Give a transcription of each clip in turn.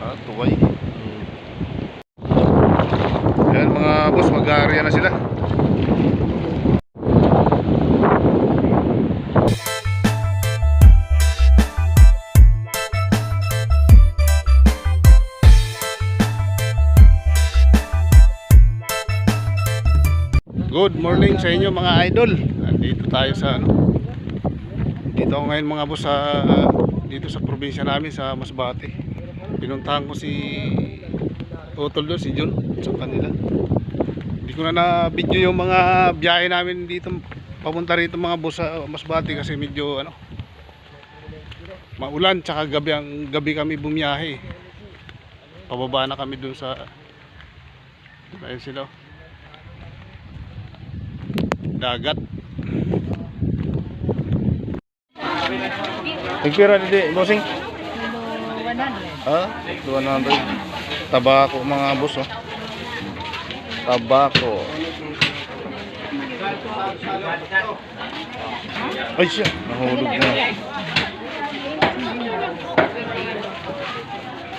Tuway. Ayan mga boss, mag-aarya na sila. Good morning sa inyo mga idol. Nandito tayo sa dito ako ngayon mga boss dito sa probinsya namin sa Masbate. Pinuntahan ko si Utol doon, si John sa kanila. Hindi ko na video yung mga biyahe namin dito papunta rito mga boss sa Masbate kasi medyo maulan, tsaka gabi kami bumiyahe. Pababa na kami doon sa ayun sila dagat. Nagpira dito, bossing? 100. 200. Tabako mga boss, oh. Tabako. Ay siya, nahulog na.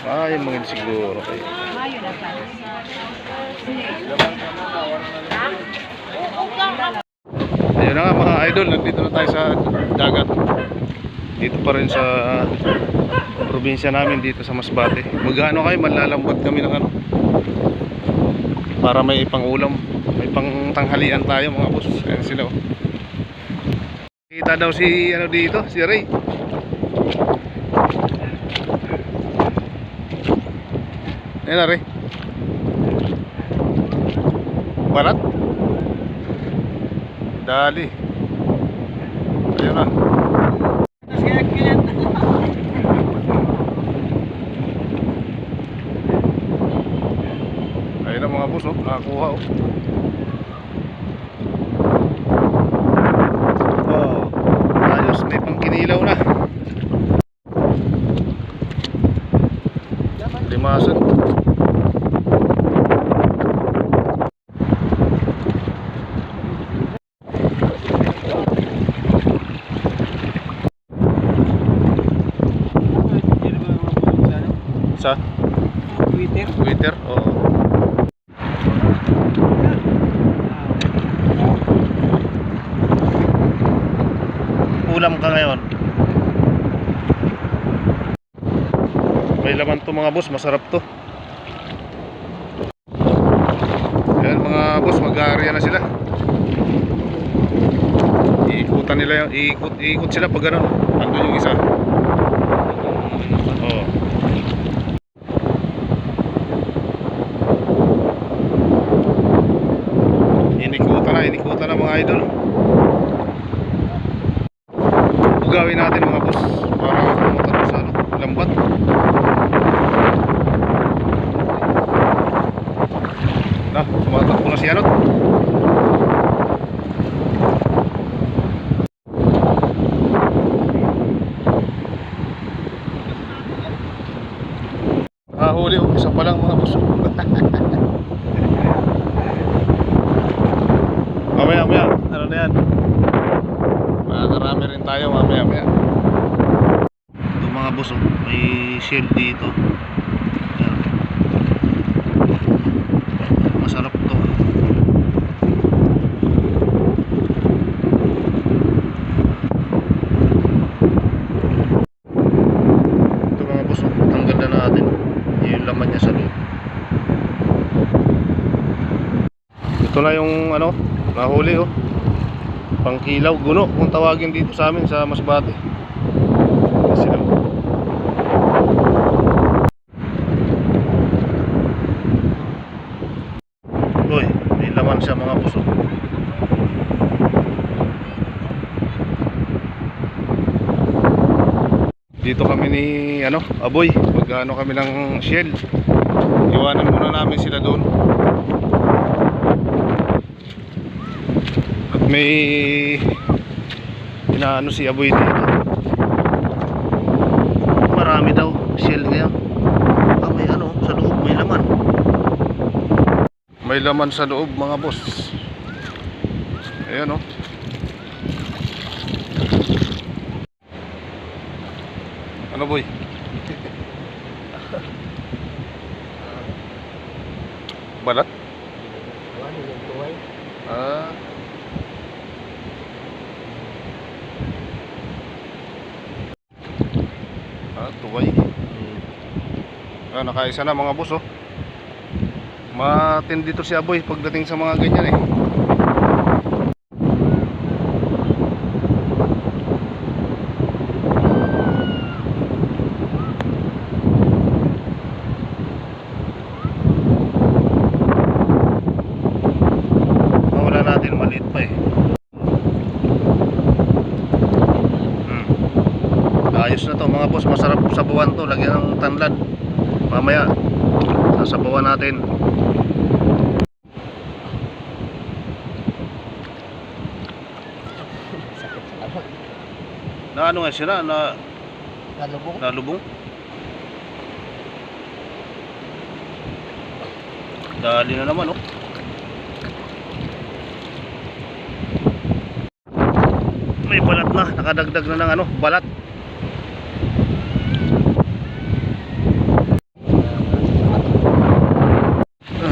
Ay, mga siguro kayo. Ayun na nga mga idol, nandito na tayo sa dagat. Dito pa rin sa probinsya namin dito sa Masbate. Magano kayo, manlalambot kami ng para may pang-ulam, may pang-tanghalian tayo mga boss. Ayan sila, oh. Kita daw si dito, si Ray. Ayan na Ray. Barat. Dali. Ayun na. Ayun na mga boss, oh. Nakakuha, oh. Oh, ayos, may pangkinilaw na. Limasan. Sa Twitter, oh. Ulam ka ngayon. May laman to mga boss, masarap to. Ayan mga boss, mag-aarya na sila. Iikutan nila yung ikot sila pag gano'n. Andun yung isa. Oh. Inikutan na mga idol. Gawin natin mga boss para pumunta sa lambat. Tumatakbo na si Anot. Huli, isa pa lang mga boss. Mamaya, ano na yan? Makakarami rin tayo mamaya. Ito mga boss, oh, may shell dito. Ayan. Masarap to. Ito mga boss, oh, tanggal na natin yung laman niya sa loob. Ito na yung nahuli, oh. Pangkilaw, guno kung tawagin dito sa amin sa Masbate. Sila. Uy, may laman siya mga puso. Dito kami ni Aboy, magano kami ng shell. Iwanan muna namin sila doon. May inaano si Aboy dito. Marami daw shell ngayon. May sa loob, may laman. May laman sa loob mga boss. Ayan, oh. Ano boy? Balat? Ano yung tuway? Ah. Tuway. Nakaisa na mga boss, oh. Matindi to si Aboy pagdating sa mga ganyan eh. Mawala natin, maliit pa eh. Ayos na to mga boss, masarap sabawan to, lagyan ng tanlad. Mamaya sasabawan natin. Sakit sa kamot. Na ano nga sila, Nalubong. nalubong. Dali na naman, oh. May balat na, nakadagdag na ng ano, balat.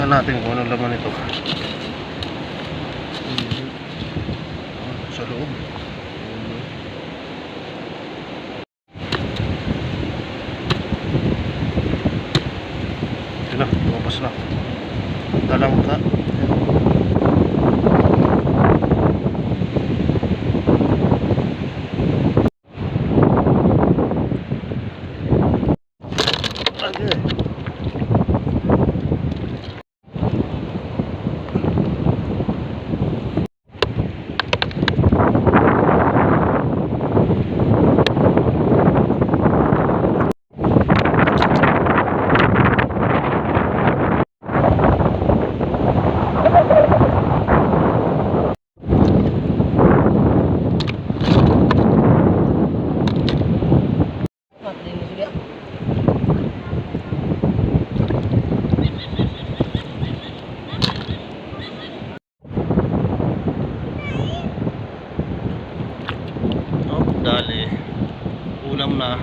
Natin kung anong laman ito. Sa loob. Ito na, lumabas na. Talang ka. Dali. Ulam na.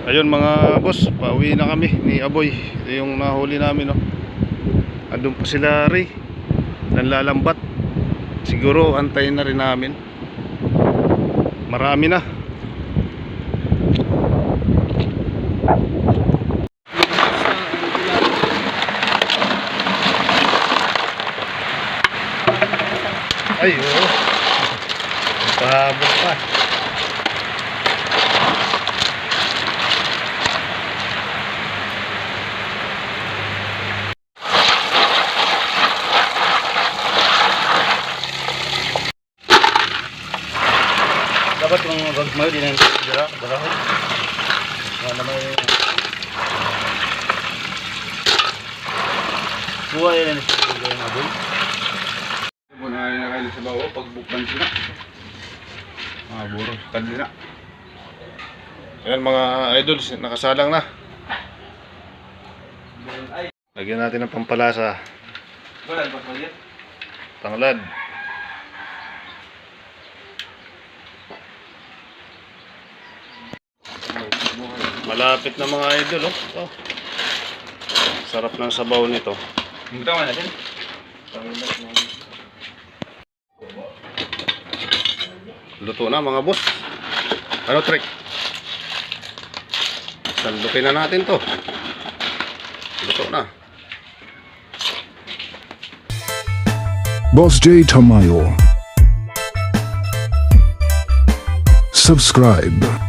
Ayun mga boss, pauwi na kami ni Aboy. Ito yung nahuli namin, no. Andun pa sila Ray, nanlalambat. Siguro antayin na rin namin. Marami na. Ay, oo. Pahabol pa. Dapat yung mayo din ang darahon. Ano naman yung buhay yan yung aboy. Muna na kayo sa bawo pagbukban sila. Mga buro kanila. Ayan mga idols, nakasalang na. Lagyan natin ng pampalasa. Tanglad. Malapit na mga idol, oh. Sarap ng sabaw nito. Tama natin. Luto na mga boss. Ano trick? Sandukin na natin to. Luto na. Boss J Tamayo. Subscribe.